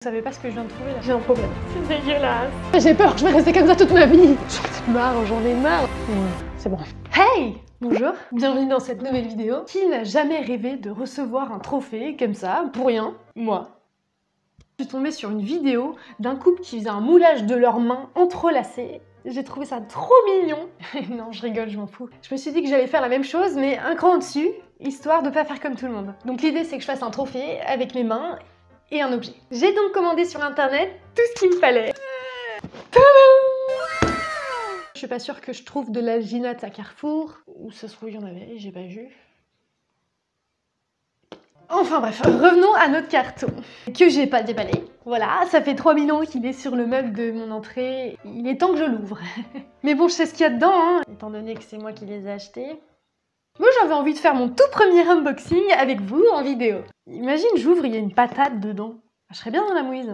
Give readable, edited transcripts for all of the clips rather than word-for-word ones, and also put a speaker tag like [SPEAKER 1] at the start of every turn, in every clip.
[SPEAKER 1] Vous savez pas ce que je viens de trouver là? J'ai un problème. C'est dégueulasse. J'ai peur que je vais rester comme ça toute ma vie. J'en ai marre. C'est bon. Hey! Bonjour, bienvenue dans cette nouvelle vidéo. Qui n'a jamais rêvé de recevoir un trophée comme ça, pour rien? Moi. Je suis tombée sur une vidéo d'un couple qui faisait un moulage de leurs mains entrelacées. J'ai trouvé ça trop mignon. Non, je rigole, je m'en fous. Je me suis dit que j'allais faire la même chose, mais un cran au-dessus, histoire de pas faire comme tout le monde. Donc l'idée, c'est que je fasse un trophée avec mes mains et un objet. J'ai donc commandé sur internet tout ce qu'il me fallait. Tadam! Je suis pas sûre que je trouve de l'alginate à Carrefour, ou ça se trouve il y en avait, j'ai pas vu. Enfin bref, revenons à notre carton, que j'ai pas déballé. Voilà, ça fait 3 000 ans qu'il est sur le meuble de mon entrée, il est temps que je l'ouvre. Mais bon, je sais ce qu'il y a dedans, hein, étant donné que c'est moi qui les ai achetés. Moi j'avais envie de faire mon tout premier unboxing avec vous en vidéo. Imagine, j'ouvre, il y a une patate dedans. Je serais bien dans la mouise.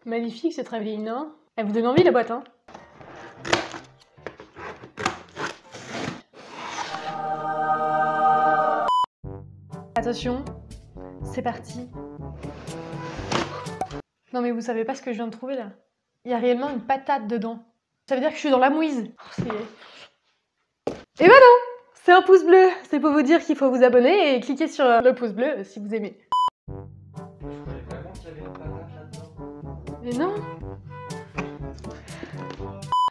[SPEAKER 1] Magnifique cette Rêveline, hein. Elle vous donne envie la boîte, hein. Attention, c'est parti. Non mais vous savez pas ce que je viens de trouver là? Il y a réellement une patate dedans. Ça veut dire que je suis dans la mouise. Et ben non, c'est un pouce bleu. C'est pour vous dire qu'il faut vous abonner et cliquer sur le pouce bleu si vous aimez. Mais non.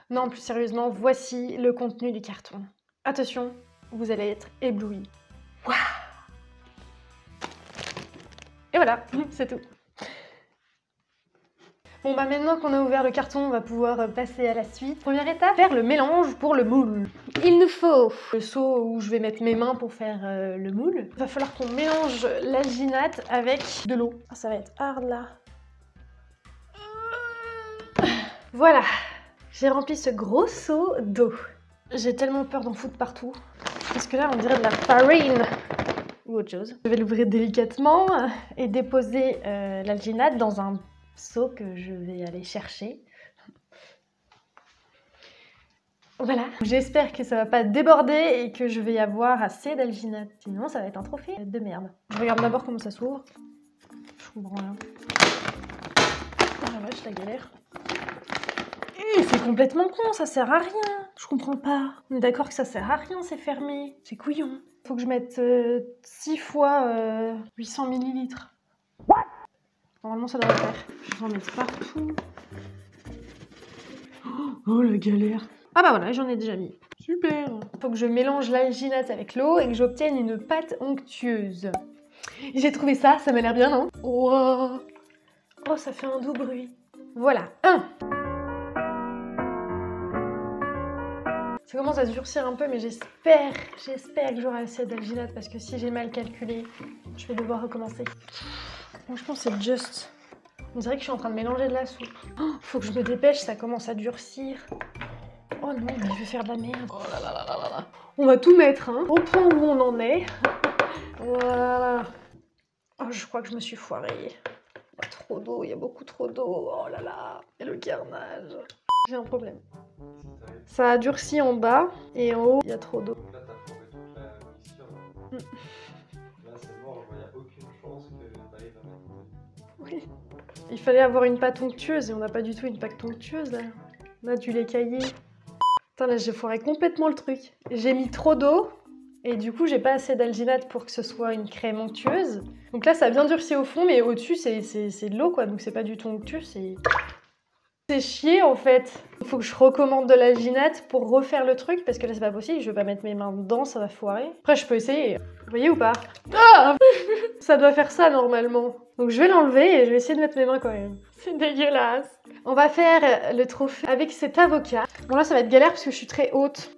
[SPEAKER 1] Non, plus sérieusement, voici le contenu du carton. Attention, vous allez être éblouis. Waouh! Et voilà, c'est tout. Bon bah maintenant qu'on a ouvert le carton, on va pouvoir passer à la suite. Première étape, faire le mélange pour le moule. Il nous faut le seau où je vais mettre mes mains pour faire le moule. Il va falloir qu'on mélange l'alginate avec de l'eau. Ah, ça va être hard là. Voilà, j'ai rempli ce gros seau d'eau. J'ai tellement peur d'en foutre partout. Parce que là, on dirait de la farine ou autre chose. Je vais l'ouvrir délicatement et déposer l'alginate dans un seau que je vais aller chercher. Voilà, j'espère que ça va pas déborder et que je vais y avoir assez d'alginate. Sinon, ça va être un trophée de merde. Je regarde d'abord comment ça s'ouvre. Je comprends rien. Oh la vache, la galère. C'est complètement con, ça sert à rien. Je comprends pas. On est d'accord que ça sert à rien, c'est fermé. C'est couillon. Faut que je mette 6 fois 800 ml. Normalement, ça devrait faire. Je vais en mettre partout. Oh, la galère. Ah bah voilà, j'en ai déjà mis. Super. Faut que je mélange l'alginate avec l'eau et que j'obtienne une pâte onctueuse. J'ai trouvé ça, ça m'a l'air bien, non? Wow. Oh, ça fait un doux bruit. Voilà, 1. Ça commence à durcir un peu, mais j'espère que j'aurai assez d'alginate parce que si j'ai mal calculé, je vais devoir recommencer. Franchement, c'est juste. On dirait que je suis en train de mélanger de la soupe. Oh, faut que je me dépêche, ça commence à durcir. Oh non, mais je vais faire de la merde. Oh là là là là là. On va tout mettre, hein, au point où on en est. Voilà. Oh, je crois que je me suis foirée. Il y a trop d'eau, il y a beaucoup trop d'eau. Oh là là, et le carnage. J'ai un problème. Ça a durci en bas et en haut, il y a trop d'eau.
[SPEAKER 2] Là, t'as foiré toute la mixture. Là, c'est mort, il n'y a aucune chance que t'arrives à mettre.
[SPEAKER 1] Oui. Il fallait avoir une pâte onctueuse et on n'a pas du tout une pâte onctueuse là. On a du lait caillé. Putain, là j'ai foiré complètement le truc. J'ai mis trop d'eau et du coup j'ai pas assez d'alginate pour que ce soit une crème onctueuse. Donc là ça a bien durci au fond mais au-dessus c'est de l'eau quoi, donc c'est pas du tout onctueux, c'est chier en fait. Il faut que je recommande de l'alginate pour refaire le truc parce que là c'est pas possible, je vais pas mettre mes mains dedans, ça va foirer. Après je peux essayer, vous voyez ou pas? Ah ça doit faire ça normalement. Donc je vais l'enlever et je vais essayer de mettre mes mains quand même. C'est dégueulasse. On va faire le trophée avec cet avocat. Bon là ça va être galère parce que je suis très haute.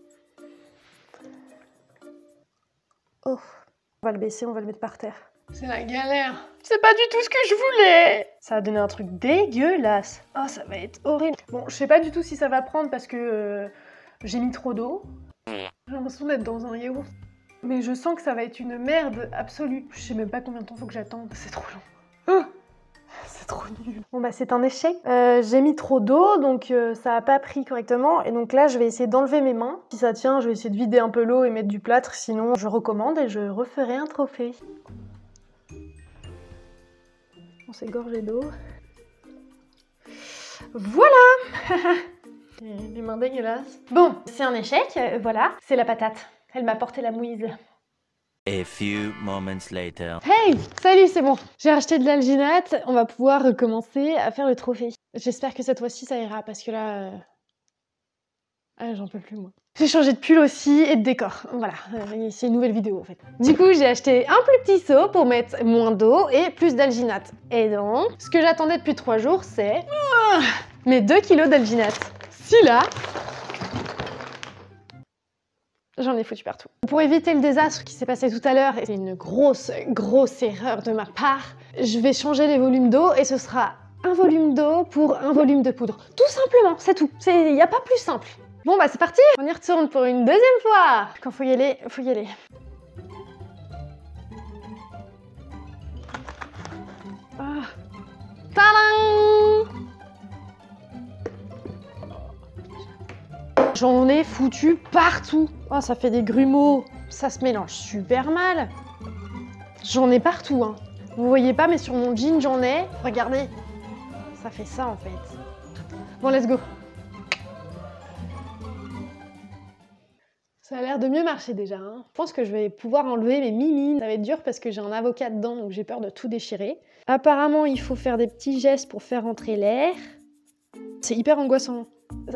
[SPEAKER 1] Oh. On va le baisser, on va le mettre par terre. C'est la galère. C'est pas du tout ce que je voulais. Ça a donné un truc dégueulasse. Oh, ça va être horrible. Bon, je sais pas du tout si ça va prendre parce que j'ai mis trop d'eau. J'ai l'impression d'être dans un yaourt. Mais je sens que ça va être une merde absolue. Je sais même pas combien de temps faut que j'attende. C'est trop long. Oh, c'est trop Bon bah c'est un échec. J'ai mis trop d'eau, donc ça a pas pris correctement. Et donc là, je vais essayer d'enlever mes mains. Si ça tient, je vais essayer de vider un peu l'eau et mettre du plâtre. Sinon, je recommande et je referai un trophée. On s'est gorgé d'eau. Voilà. Les mains dégueulasses. Bon, c'est un échec, voilà. C'est la patate. Elle m'a porté la mouise.
[SPEAKER 3] A few moments later.
[SPEAKER 1] Hey, salut, c'est bon. J'ai racheté de l'alginate. On va pouvoir recommencer à faire le trophée. J'espère que cette fois-ci, ça ira parce que là... Ah, j'en peux plus, moi. J'ai changé de pull aussi et de décor. Voilà, c'est une nouvelle vidéo en fait. Du coup, j'ai acheté un plus petit seau pour mettre moins d'eau et plus d'alginate. Et donc, ce que j'attendais depuis 3 jours, c'est... mes 2 kilos d'alginate. Celui-là, j'en ai foutu partout. Pour éviter le désastre qui s'est passé tout à l'heure, et c'est une grosse erreur de ma part, je vais changer les volumes d'eau et ce sera un volume d'eau pour un volume de poudre. Tout simplement, c'est tout. Il n'y a pas plus simple. Bon bah c'est parti, on y retourne pour une deuxième fois. Quand faut y aller, faut y aller. Ah. Tadam! J'en ai foutu partout. Oh, ça fait des grumeaux. Ça se mélange super mal. J'en ai partout, hein. Vous voyez pas, mais sur mon jean, j'en ai. Regardez. Ça fait ça, en fait. Bon, let's go. Ça a l'air de mieux marcher déjà, hein. Je pense que je vais pouvoir enlever mes mimines. Ça va être dur parce que j'ai un avocat dedans, donc j'ai peur de tout déchirer. Apparemment, il faut faire des petits gestes pour faire entrer l'air. C'est hyper angoissant.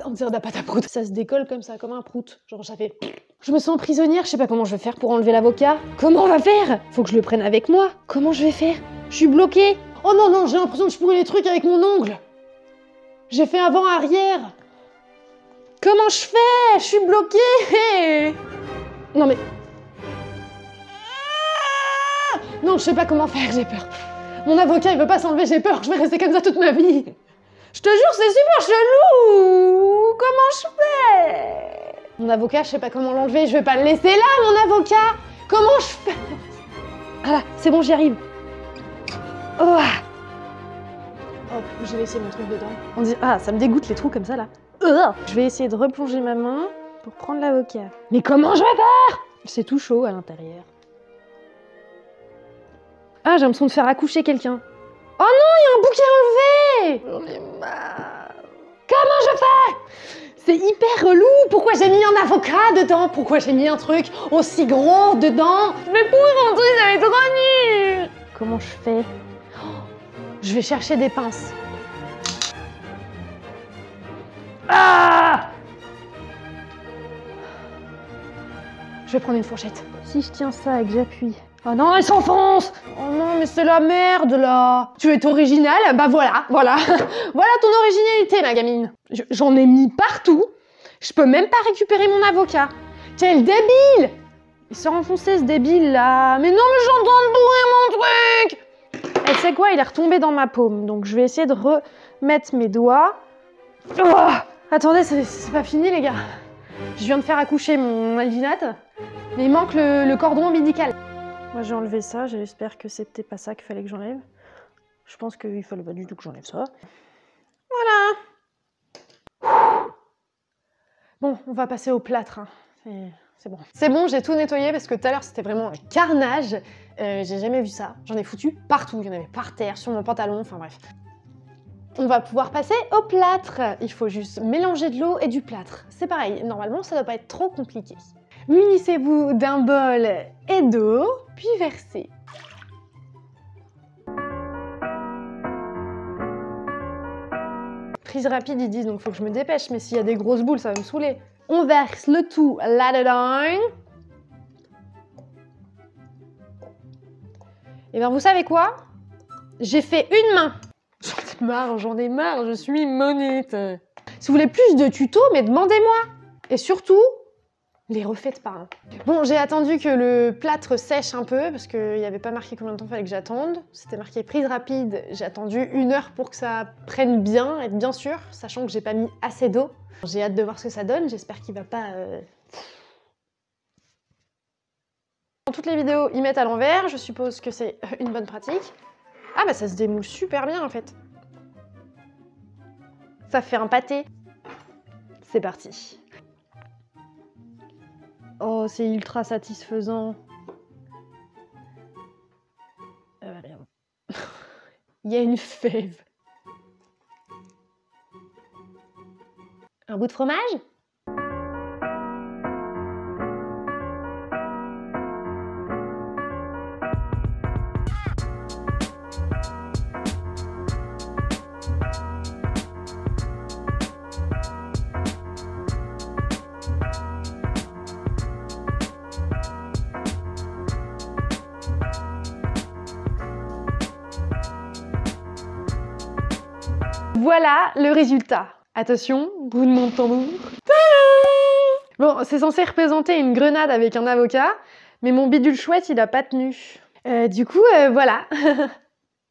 [SPEAKER 1] On dirait de la pâte à prout. Ça se décolle comme ça, comme un prout. Genre, ça fait... Je me sens prisonnière, je sais pas comment je vais faire pour enlever l'avocat. Comment on va faire? Faut que je le prenne avec moi. Comment je vais faire? Je suis bloquée. Oh non, non, j'ai l'impression que je pourrais les trucs avec mon ongle. J'ai fait avant-arrière. Comment je fais? Je suis bloquée. Non mais... Non, je sais pas comment faire, j'ai peur. Mon avocat, il veut pas s'enlever, j'ai peur. Je vais rester comme ça toute ma vie. Je te jure, c'est super chelou. Comment je fais? Mon avocat, je sais pas comment l'enlever. Je vais pas le laisser là, mon avocat. Comment je fais? Voilà, c'est bon, j'y arrive. Oh. Oh, j'ai laissé mon truc dedans. On dit, ah, ça me dégoûte les trous comme ça là. Je vais essayer de replonger ma main pour prendre l'avocat. Mais comment je vais faire? C'est tout chaud à l'intérieur. Ah, j'ai l'impression de faire accoucher quelqu'un. Oh non, il y a un bout qui est enlevé! J'en ai marre. Comment je fais? C'est hyper relou. Pourquoi j'ai mis un avocat dedans? Pourquoi j'ai mis un truc aussi gros dedans? Je vais pourrir rentrer, ça va être trop nul. Comment je fais? Je vais chercher des pinces. Ah! Je vais prendre une fourchette. Si je tiens ça et que j'appuie... Oh non, elle s'enfonce! Oh non, mais c'est la merde, là! Tu es originale? Bah voilà. Voilà ton originalité, ma gamine. J'en ai mis partout. Je peux même pas récupérer mon avocat. Quel débile! Il s'est renfoncé, ce débile, là. Mais non, mais j'entends de bourrer mon truc! Et c'est quoi? Il est retombé dans ma paume. Donc, je vais essayer de remettre mes doigts. Oh, attendez, c'est pas fini, les gars. Je viens de faire accoucher mon alginate. Mais il manque le cordon ombilical. Moi j'ai enlevé ça, j'espère que c'était pas ça qu'il fallait que j'enlève. Je pense qu'il fallait pas du tout que j'enlève ça. Voilà. Bon, on va passer au plâtre. Hein. C'est bon. C'est bon, j'ai tout nettoyé parce que tout à l'heure c'était vraiment un carnage. J'ai jamais vu ça. J'en ai foutu partout. Il y en avait par terre, sur mon pantalon, enfin bref. On va pouvoir passer au plâtre. Il faut juste mélanger de l'eau et du plâtre. C'est pareil, normalement ça doit pas être trop compliqué. Munissez-vous d'un bol et d'eau, puis versez. Prise rapide, ils disent, donc faut que je me dépêche, mais s'il y a des grosses boules, ça va me saouler. On verse le tout là-dedans. Et bien vous savez quoi? J'ai fait une main. J'en ai marre, je suis monite. Si vous voulez plus de tutos, mais demandez-moi. Et surtout, les refaites pas. Hein. Bon, j'ai attendu que le plâtre sèche un peu, parce qu'il n'y avait pas marqué combien de temps il fallait que j'attende. C'était marqué prise rapide. J'ai attendu 1 heure pour que ça prenne bien, être bien sûr, sachant que j'ai pas mis assez d'eau. J'ai hâte de voir ce que ça donne, j'espère qu'il va pas... Dans toutes les vidéos, ils mettent à l'envers, je suppose que c'est une bonne pratique. Ah bah ça se démoule super bien en fait. Ça fait un pâté. C'est parti. Oh, c'est ultra satisfaisant. Il y a une fève. Un bout de fromage? Voilà le résultat. Attention, roulement de tambour. Bon, c'est censé représenter une grenade avec un avocat, mais mon bidule chouette, il a pas tenu. Du coup, voilà.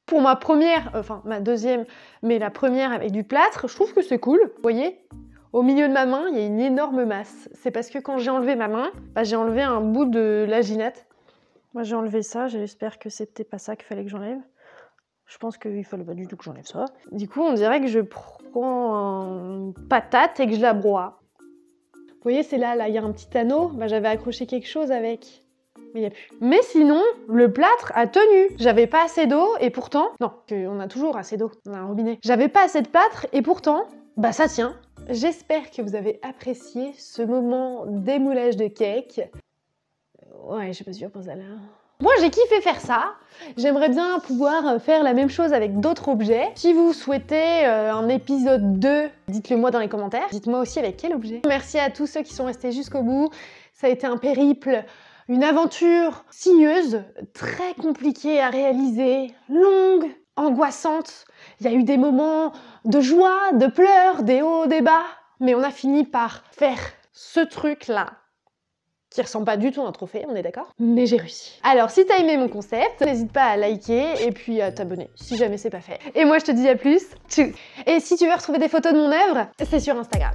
[SPEAKER 1] Pour ma première, enfin ma deuxième, mais la première avec du plâtre, je trouve que c'est cool. Vous voyez, au milieu de ma main, il y a une énorme masse. C'est parce que quand j'ai enlevé ma main, bah, j'ai enlevé un bout de l'alginate. Moi, j'ai enlevé ça, j'espère que c'était pas ça qu'il fallait que j'enlève. Je pense qu'il fallait pas du tout que j'enlève ça. Du coup, on dirait que je prends une patate et que je la broie. Vous voyez, c'est là, il y a un petit anneau. Bah, j'avais accroché quelque chose avec. Mais il n'y a plus. Mais sinon, le plâtre a tenu. J'avais pas assez d'eau et pourtant... Non, on a toujours assez d'eau. On a un robinet. J'avais pas assez de plâtre et pourtant, bah ça tient. J'espère que vous avez apprécié ce moment d'émoulage de cake. Ouais, je suis pas sûre pour ça là. Moi, j'ai kiffé faire ça. J'aimerais bien pouvoir faire la même chose avec d'autres objets. Si vous souhaitez un épisode 2, dites-le moi dans les commentaires. Dites-moi aussi avec quel objet. Merci à tous ceux qui sont restés jusqu'au bout. Ça a été un périple, une aventure sinueuse, très compliquée à réaliser, longue, angoissante. Il y a eu des moments de joie, de pleurs, des hauts, des bas. Mais on a fini par faire ce truc-là, qui ressemble pas du tout à un trophée, on est d'accord? Mais j'ai réussi. Alors, si t'as aimé mon concept, n'hésite pas à liker et puis à t'abonner, si jamais c'est pas fait. Et moi, je te dis à plus. Tchou! Et si tu veux retrouver des photos de mon œuvre, c'est sur Instagram.